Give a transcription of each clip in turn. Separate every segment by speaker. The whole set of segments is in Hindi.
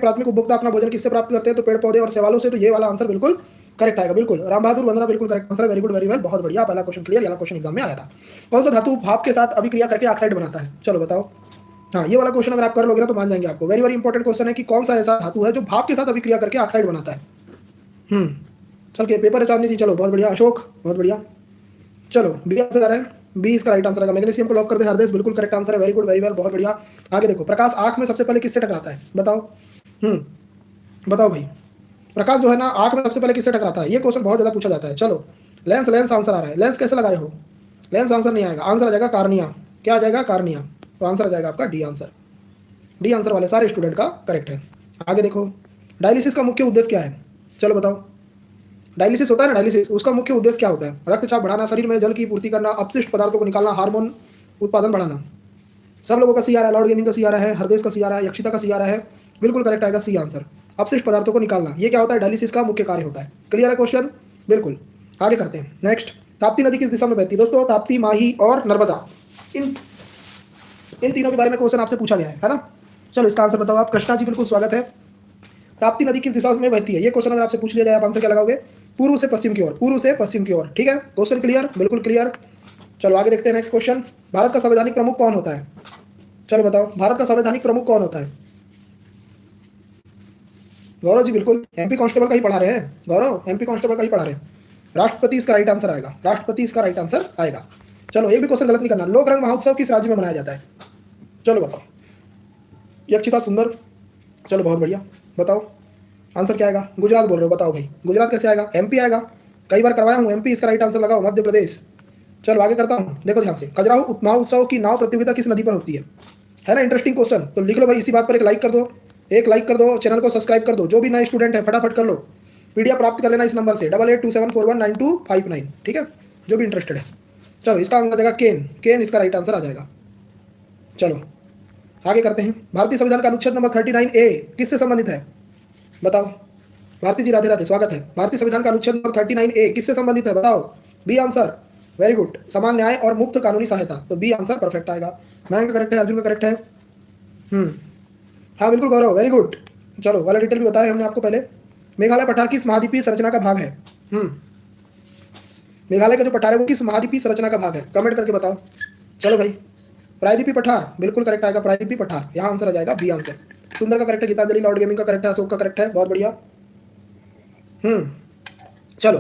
Speaker 1: प्राथमिक उपभोक्ता अपना भोजन किससे प्राप्त करते हैं? तो पेड़ पौधे और शैवालों से। तो ये वाला आंसर बिल्कुल करेक्ट आएगा। बिल्कुल राम बहादुर वंदना बिल्कुल करेक्ट आंसर है। वेरी गुड, वेरी वेल, बहुत बढ़िया। पहला क्वेश्चन क्लियर, वाला क्वेश्चन एग्जाम में आया था। कौन सा धातु भाप के साथ अभिक्रिया करके ऑक्साइड बनाता है? चलो बताओ। हाँ, ये वाला क्वेश्चन अगर आप कर लोगे ना तो मान जाएंगे आपको। वेरी वेरी इंपॉर्टेंट क्वेश्चन है कि कौन सा ऐसा धातु है जो भाप के साथ अभिक्रिया करके ऑक्साइड बनाता है। चल के पेपर है चांदनी जी, चलो बहुत बढ़िया। अशोक बहुत बढ़िया। चलो बी आंसर आ रहा है, बी इसका राइट आंसर है। मैग्नीशियम को लॉक कर दे हरदेश, बिल्कुल करेक्ट आंसर है। वेरी गुड, वेरी वेल, बहुत बढ़िया। आगे देखो, प्रकाश आंख में सबसे पहले किससे टकराता है? बताओ। बताओ भाई, प्रकाश जो है ना आंख में सबसे पहले किससे टकराता है? ये क्वेश्चन बहुत ज्यादा पूछा जाता है। चलो लेंस, लेंस आंसर आ रहा है। लेंस कैसे लगा रहे हो? लेंस आंसर नहीं आएगा, आंसर आ जाएगा कार्निया। क्या आ जाएगा? कार्निया। तो आंसर आ जाएगा आपका डी आंसर। डी आंसर वाले सारे स्टूडेंट का करेक्ट है। आगे देखो, डायलिसिस का मुख्य उद्देश्य क्या है? चलो बताओ। डायलिसिस होता है ना, डायलिसिस, उसका मुख्य उद्देश्य क्या होता है? रक्तचाप बढ़ाना, शरीर में जल की पूर्ति करना, अपशिष्ट पदार्थों को निकालना, हार्मोन उत्पादन बढ़ाना। सब लोगों का सी आ रहा है, लॉर्ड गेमिंग का सी आ रहा है, हरदेश का सी आ रहा है, यक्षिता का सी आ रहा है। बिल्कुल करेक्ट आएगा सी आंसर। अपशिष्ट पदार्थों को निकालना, ये क्या होता है? डायलिसिस का मुख्य कार्य होता है। क्लियर है क्वेश्चन? बिल्कुल। आगे करते हैं नेक्स्ट। ताप्ती नदी किस दिशा में बहती है? दोस्तों ताप्ती, माही और नर्मदा, इन तीनों के बारे में क्वेश्चन आपसे पूछा गया है ना? चलो इसका आंसर बताओ आप। कृष्णा जी बिल्कुल स्वागत है। ताप्ती नदी किस दिशा में बहती है? ये क्वेश्चन अगर आपसे पूछ लिया जाए, आप आंसर क्या लगाओगे? पूर्व से पश्चिम की ओर, पूर्व से पश्चिम की ओर। ठीक है, क्वेश्चन क्लियर? बिल्कुल क्लियर। चलो आगे देखते हैं नेक्स्ट क्वेश्चन। भारत का संवैधानिक प्रमुख कौन होता है? चलो बताओ, भारत का संवैधानिक प्रमुख कौन होता है? गौरव जी बिल्कुल, एमपी कांस्टेबल का ही पढ़ा रहे हैं गौरव, एमपी कांस्टेबल का ही पढ़ा रहे हैं। राष्ट्रपति इसका राइट आंसर आएगा, राष्ट्रपति इसका राइट आंसर आएगा। चलो एक भी क्वेश्चन गलत नहीं करना। लोक रंग महोत्सव किस राज्य में मनाया जाता है? चलो बताओ। यक्षिता सुंदर, चलो बहुत बढ़िया। बताओ आंसर क्या आएगा? गुजरात बोल रहे हो, बताओ भाई गुजरात कैसे आएगा? एमपी आएगा, कई बार करवाया हूँ। एमपी इसका राइट आंसर लगाओ। मध्य प्रदेश। चलो आगे करता हूँ, देखो ध्यान से। खजुराहो महोत्सव की नाव प्रतियोगिता किस नदी पर होती है ना? Interesting question. तो लिख लो भाई, इसी बात पर एक लाइक कर दो, एक लाइक कर दो, चैनल को सब्सक्राइब कर दो। जो भी नए स्टूडेंट है फटाफट कर लो। पीडीएफ प्राप्त कर लेना इस नंबर से 8827419259। ठीक है, जो भी इंटरेस्टेड है। चलो इसका आंसर आ जाएगा केन, केन इसका राइट आंसर आ जाएगा। चलो आगे करते हैं। भारतीय संविधान का अनुच्छेद नंबर 39A किससे संबंधित है? बताओ। भारती जी राधे राधे, स्वागत है। भारतीय संविधान का अनुच्छेद नंबर 39A किससे संबंधित है? बताओ। B answer. वेरी गुड, समान न्याय और मुफ्त कानूनी सहायता। तो बी आंसर परफेक्ट आएगा। मयंक का करेक्ट है, अर्जुन का करेक्ट है। हाँ बिल्कुल गौरव, वेरी गुड। चलो वाला डिटेल भी बताया हमने आपको पहले। मेघालय पठार किस महाद्वीपीय संरचना का भाग है? मेघालय का जो पठार है वो किस महाद्वीपीय संरचना का भाग है? कमेंट करके बताओ। चलो भाई, प्रायद्वीपीय पठार बिल्कुल करेक्ट आएगा। प्रायद्वीपीय पठार, यहाँ आंसर आ जाएगा बी आंसर। सुंदर का करेक्ट है, गीतांजलि, लॉर्ड गेमिंग का करेक्ट है, अशोक का करेक्ट है, बहुत बढ़िया। चलो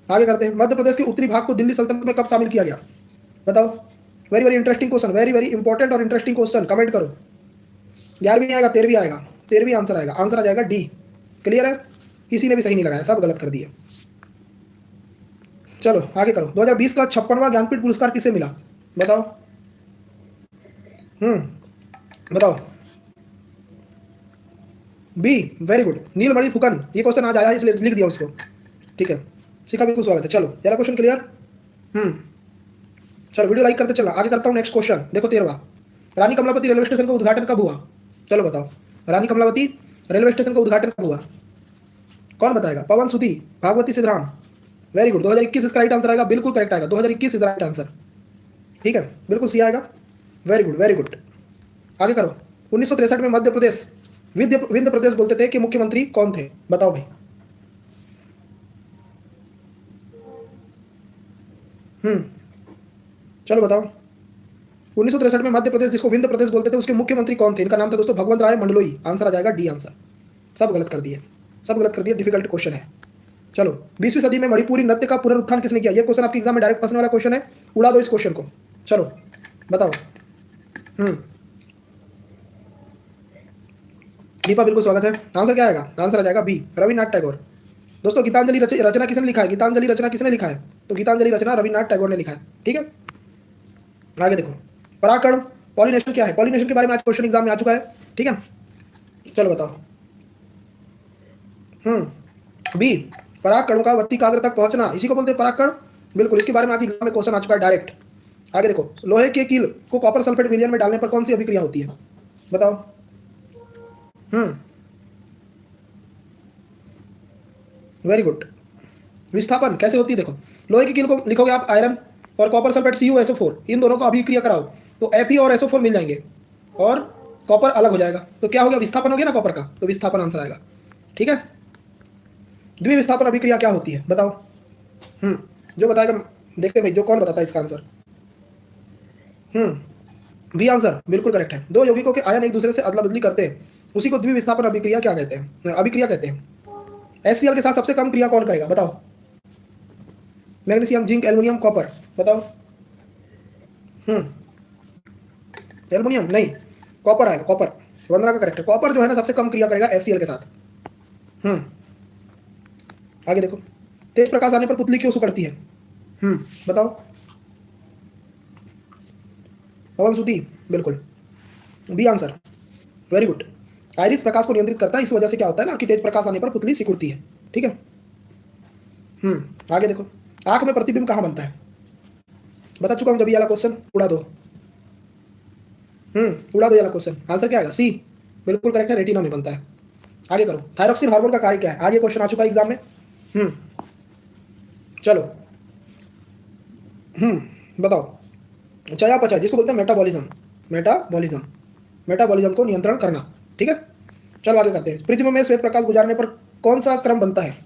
Speaker 1: आगे करते हैं। मध्य प्रदेश के उत्तरी भाग को दिल्ली सल्तनत में कब शामिल किया गया? बताओ। Very very interesting question, very very important और इंटरेस्टिंग क्वेश्चन। कमेंट करो। 11वीं आएगा, 13वीं आएगा, 13वीं आंसर आएगा। आंसर आ जाएगा डी। क्लियर है? किसी ने भी सही नहीं लगाया, सब गलत कर दिए। चलो आगे करो। 2020 का 56वां ज्ञानपीठ पुरस्कार किसे मिला? बताओ। बताओ। बी, वेरी गुड, नीलमणि फुकन। ये क्वेश्चन आज आया इसलिए लिख दिया उसको। ठीक है, शिखा बिल्कुल स्वागत है। चलो जरा क्वेश्चन क्लियर। चलो वीडियो लाइक करते चला। आगे करता हूँ नेक्स्ट क्वेश्चन। देखो 13वां। रानी कमलावती रेलवे स्टेशन का उद्घाटन कब हुआ? चलो बताओ। रानी कमलावती रेलवे स्टेशन का उद्घाटन कब हुआ? कौन बताएगा? पवन सुधी, भागवती सिद्धराम। वेरी गुड, 2021 इसका राइट आंसर आएगा। बिल्कुल करेक्ट आएगा, 2021 इज राइट आंसर। ठीक है, बिल्कुल सी आएगा। Very good, very good. आगे करो। 1963 में मध्य प्रदेश विंध्य प्रदेश बोलते थे कि मुख्यमंत्री कौन थे? बताओ भाई। चलो बताओ। 1963 में मध्य प्रदेश जिसको विंध्य प्रदेश बोलते थे उसके मुख्यमंत्री कौन थे? इनका नाम था दोस्तों भगवंत राय मंडलोई। आंसर आ जाएगा डी आंसर। सब गलत कर दिए, सब गलत कर दिए। डिफिकल्ट क्वेश्चन है। चलो 20वीं सदी में मणिपुरी नृत्य का पुनरुत्थान किसने किया? ये क्वेश्चन आपके एग्जाम में डायरेक्ट फंसने वाला क्वेश्चन है, उड़ा दो इस क्वेश्चन को। चलो बताओ। दीपा बिल्कुल स्वागत है। आंसर क्या आएगा? आंसर आ जाएगा बी, रविन्द्रनाथ टैगोर। दोस्तों गीतांजलि रचना किसने लिखा है? गीतांजलि रचना किसने लिखा है? तो गीतांजलि रचना रविन्द्रनाथ टैगोर ने लिखा है। ठीक है, आगे देखो। परागकण, पॉलिनेशन क्या है? पॉलिनेशन के बारे में आज क्वेश्चन एग्जाम में आ चुका है। ठीक है, चलो बताओ। बी, परागकणों का वर्तिकाग्र तक पहुंचना, इसी को बोलते हैं परागकण। बिल्कुल, इसके बारे में आज एग्जाम में क्वेश्चन आ चुका है डायरेक्ट। आगे देखो। लोहे के कील को कॉपर सल्फेट विलयन में डालने पर कौन सी अभिक्रिया होती है? बताओ। Very good. विस्थापन कैसे होती है? देखो, लोहे के कील को लिखोगे आप आयरन, और कॉपर सल्फेट CuSO4, इन दोनों को अभिक्रिया कराओ तो Fe और SO4 मिल जाएंगे, और कॉपर अलग हो जाएगा, तो क्या हो गया, विस्थापन हो गया ना कॉपर का, तो विस्थापन आंसर आएगा। ठीक है, द्विविस्थापन अभिक्रिया क्या होती है बताओ। जो बताएगा देखते भाई, जो कौन बताता है इसका आंसर। बी आंसर बिल्कुल करेक्ट है। दो यौगिकों के आयन एक दूसरे से अदला बदली करते हैं, उसी को द्विविस्थापन अभिक्रिया क्या कहते हैं, अभिक्रिया कहते हैं। HCl के साथ सबसे कम क्रिया कौन करेगा बताओ। मैग्नीशियम, जिंक, एल्युमिनियम, कॉपर, बताओ। एल्युमिनियम नहीं, कॉपर आएगा, कॉपर। वंदना का करेक्ट है, कॉपर जो है ना सबसे कम क्रिया करेगा HCl के साथ। आगे देखो, तेज प्रकाश आने पर पुतली क्यों सिकुड़ती है, बताओ। पवन सूती, बिल्कुल B answer, very good. Iris प्रकाश को नियंत्रित करता है, इस वजह से क्या होता है ना कि तेज प्रकाश आने पर पुतली सिकुड़ती है। ठीक है, आगे देखो, आंख में प्रतिबिंब कहाँ बनता है, बता चुका हूं जब ये वाला क्वेश्चन, उड़ा दो। उड़ा दो ये वाला क्वेश्चन, आंसर क्या आएगा, सी बिल्कुल करेक्ट है, रेटिना में बनता है। आगे करो, थायरॉक्सिन हार्मोन का कार्य क्या है, आज ये क्वेश्चन आ चुका है एग्जाम में। चलो, बताओ। चयापचय जिसको बोलते हैं मेटाबॉलिज्म, मेटाबॉलिज्म को नियंत्रण करना। ठीक है, चलो आगे करते हैं। प्रिज्म में श्वेत प्रकाश गुजारने पर कौन सा क्रम बनता है,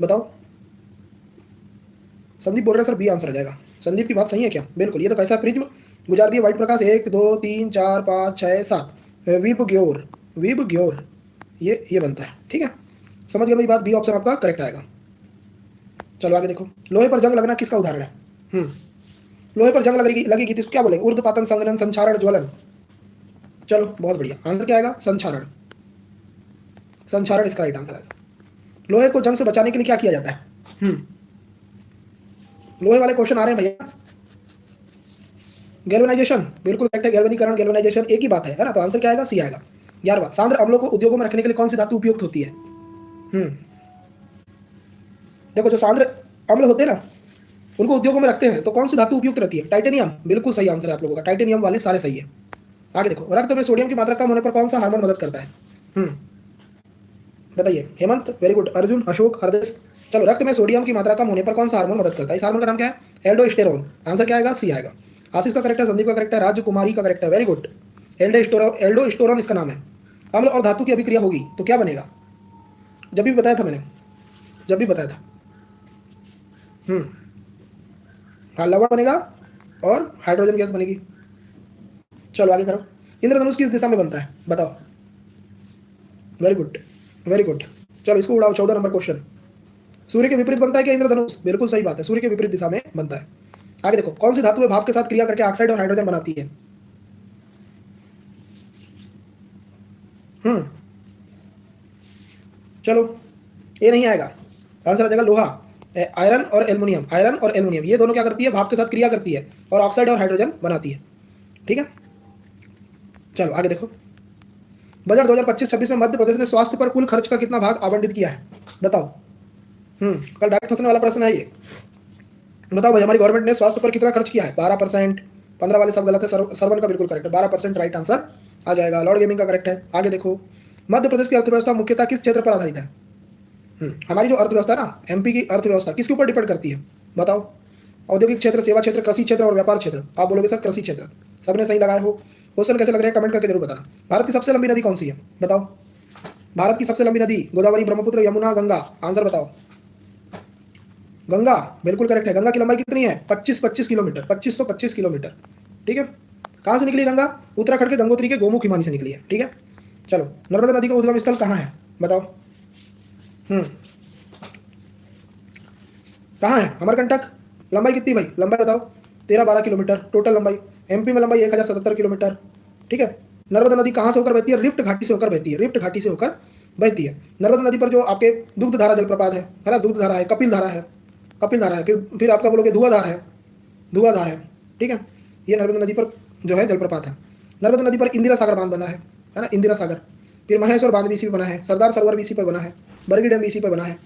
Speaker 1: बताओ। संदीप बोल रहे हैं सर बी आंसर आ जाएगा। संदीप की बात सही है क्या, बिल्कुल। ये तो कैसा प्रिज्म गुजार दिया व्हाइट प्रकाश, 1 2 3 4 5 6 7, विब ग्योर ये बनता है। ठीक है, समझ गए मेरी बात, बी ऑप्शन आपका करेक्ट आएगा। चलो आगे देखो, लोहे पर जंग लगना किसका उदाहरण है, लोहे पर जंग लगेगी तो क्या बोलेंगे, ऊर्ध्वपातन, संघनन, संक्षारण, ज्वलन। चलो बहुत बढ़िया, आंसर क्या आएगा, संक्षारण इसका राइट आंसर आएगा। लोहे को जंग से बचाने के लिए क्या किया जाता है, लोहे वाले क्वेश्चन आ रहे हैं भैया। गैल्वेनाइजेशन बिल्कुल करेक्ट है, गैल्वेनीकरण, गैल्वेनाइजेशन एक ही बात है ना, तो आंसर क्या आएगा, सी आएगा। 11वां, सांद्र अम्लों को उद्योगों में रखने के लिए कौन सी धातु उपयुक्त होती है, देखो जो सांद्र अम्ल होते हैं ना उनको उद्योगों में रखते हैं, तो कौन सी धातु उपयुक्त रहती है, टाइटेनियम, बिल्कुल सही आंसर है आप लोगों का, टाइटेनियम वाले सारे सही है। आगे देखो, रक्त में सोडियम की मात्रा कम होने पर कौन सा हार्मोन मदद करता है, बताइए। Hemant very good, Arjun, Ashok, Hardesh. चलो, रक्त में सोडियम की मात्रा कम होने पर कौन सा हार्मोन मदद करता है, इस हार्मोन का नाम क्या है, एल्डोस्टेरोन। आंसर क्या आएगा, सी आएगा। आशीष का करेक्ट है, संदीप का करेक्ट है, राजू कुमारी का करेक्ट है, वेरी गुड। एल्डोस्टेरोन इसका नाम है। अम्ल और धातु की अभिक्रिया होगी तो क्या बनेगा, जब भी बताया था मैंने, जब भी बताया था। हाँ, लवण बनेगा और हाइड्रोजन गैस बनेगी। चलो आगे करो, इंद्रधनुष किस दिशा में बनता है बताओ। Very good, very good. चलो इसको उड़ाओ, 14 नंबर क्वेश्चन। सूर्य के विपरीत बनता है क्या इंद्रधनुष, बिल्कुल सही बात है, सूर्य के विपरीत दिशा में बनता है। आगे देखो, कौन सी धातु है भाप के साथ क्रिया करके ऑक्साइड और हाइड्रोजन बनाती है, चलो ये नहीं आएगा, आंसर आ जाएगा लोहा। आयरन और एल्युमिनियम ये दोनों क्या करती है, भाप के साथ क्रिया करती है और ऑक्साइड और हाइड्रोजन बनाती है। ठीक है, चलो आगे देखो, बजट 2025-26 में मध्य प्रदेश ने स्वास्थ्य पर कुल खर्च का कितना भाग आवंटित किया है बताओ। कल डायरेक्ट फंसने वाला प्रश्न है ये, बताओ भाई हमारी गवर्नमेंट ने स्वास्थ्य पर कितना खर्च किया है, 12%, 15 वाले सब गलत है, सरवन का बिल्कुल करेक्ट है, 12% राइट आंसर आ जाएगा। लॉर्ड गेमिंग का करेक्ट है। आगे देखो, मध्य प्रदेश की अर्थव्यवस्था मुख्यतः किस क्षेत्र पर आधारित है, हमारी जो अर्थव्यवस्था ना, एमपी की अर्थव्यवस्था किसके ऊपर डिपेंड करती है बताओ। औद्योगिक क्षेत्र, सेवा क्षेत्र, कृषि क्षेत्र और व्यापार क्षेत्र। आप बोलोगे सर कृषि क्षेत्र, सबने सही लगाए हो। क्वेश्चन कैसे लग रहे हैं कमेंट करके जरूर बताना। भारत की सबसे लंबी नदी कौन सी है बताओ, भारत की सबसे लंबी नदी, गोदावरी, ब्रह्मपुत्र, यमुना, गंगा। आंसर बताओ। गंगा बिल्कुल करेक्ट है। गंगा की लंबाई कितनी है, 25 किलोमीटर, 2525 किलोमीटर। ठीक है, कहाँ से निकली गंगा, उत्तराखंड के गंगोत्री के गोमुख हिमानी से निकली है। ठीक है, चलो, नर्मदा नदी का उद्गम स्थल कहाँ है बताओ। कहाँ है, अमरकंटक। लंबाई कितनी भाई, लंबाई बताओ, 13-12 किलोमीटर टोटल लंबाई। एमपी में लंबाई 1077 किलोमीटर। ठीक है, नर्मदा नदी कहाँ से होकर बहती है, रिफ्ट घाटी से होकर बहती है, रिफ्ट घाटी से होकर बहती है। नर्मदा नदी पर जो आपके दुग्ध धारा जलप्रपात है ना, दुग्ध धारा है, कपिल धारा है, फिर आपका बोलोगे धुआंधार है। ठीक है, ये नर्मदा नदी पर जो है जलप्रपात है। नर्मदा नदी पर इंदिरा सागर बांध बना है ना, इंदिरा सागर। फिर महेश्वर बांध भी इसी पर बना है, सरदार सरोवर भी इसी पर बना है, बरगी डैम भी इसी पर बना है।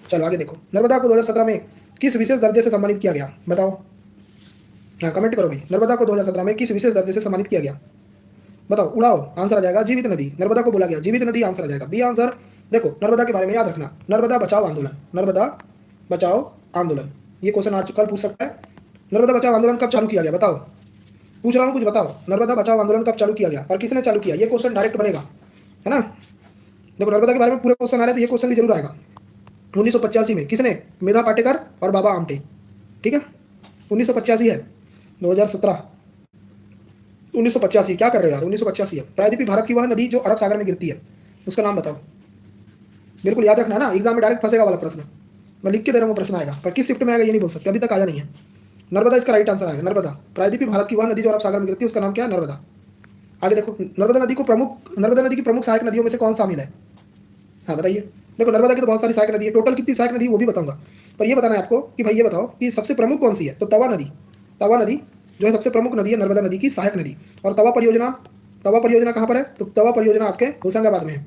Speaker 1: चलो आगे देखो, नर्मदा को 2017 में किस विशेष दर्जे से सम्मानित किया गया बताओ। हाँ कमेंट करो भाई, नर्मदा को 2017 में किस विशेष दर्जे से सम्मानित किया गया बताओ, उड़ाओ। आंसर आ जाएगा जीवित नदी, नर्मदा को बोला गया जीवित नदी, आंसर आ जाएगा बी आंसर। देखो नर्मदा के बारे में याद रखना, नर्मदा बचाओ आंदोलन, नर्मदा बचाओ आंदोलन, ये क्वेश्चन आज कल पूछ सकता है। नर्मदा बचाओ आंदोलन कब चालू किया गया बताओ। पूछ रहा हूँ, कुछ बताओ। नर्मदा बचाओ आंदोलन कब चालू किया गया और किसने चालू किया? ये क्वेश्चन डायरेक्ट बनेगा, है ना। देखो नर्मदा के बारे में पूरे क्वेश्चन आ रहे हैं तो ये क्वेश्चन भी जरूर आएगा। 1985 में किसने? मेधा पाटेकर और बाबा आमटे, ठीक है। 1985 है, 2017, 1985 क्या कर रहे हो यार? 1985 है। प्रायद्वीपीय भारत की वह नदी जो अरब सागर में गिरती है, उसका नाम बताओ। बिल्कुल याद रखना है ना, एग्जाम में डायरेक्ट फंसेगा वाला प्रश्न। मैं लिख के दे रहा हूँ, प्रश्न आएगा, पर किस शिफ्ट में आएगा ये नहीं बोल सकते, अभी तक आया नहीं है। नर्मदा इसका राइट आंसर आएगा, नर्मदा। प्रायद्वीपीय भारत की वह नदी जो अरब सागर में गिरती है, उसका नाम क्या है? नर्मदा। आगे देखो, नर्मदा नदी की प्रमुख सहायक नदियों में से कौन शामिल है? हाँ बताइए। देखो नर्मदा की तो बहुत सारी सहायक नदी है, टोटल कितनी सहायक नदी है वो भी बताऊंगा, पर ये बताना है आपको कि भाई ये बताओ कि सबसे प्रमुख कौन सी है? तो तवा नदी, तवा नदी जो है सबसे प्रमुख नदी है, नर्मदा नदी की सहायक नदी। और तवा परियोजना कहाँ पर है? तो तवा परियोजना आपके होशंगाबाद में है।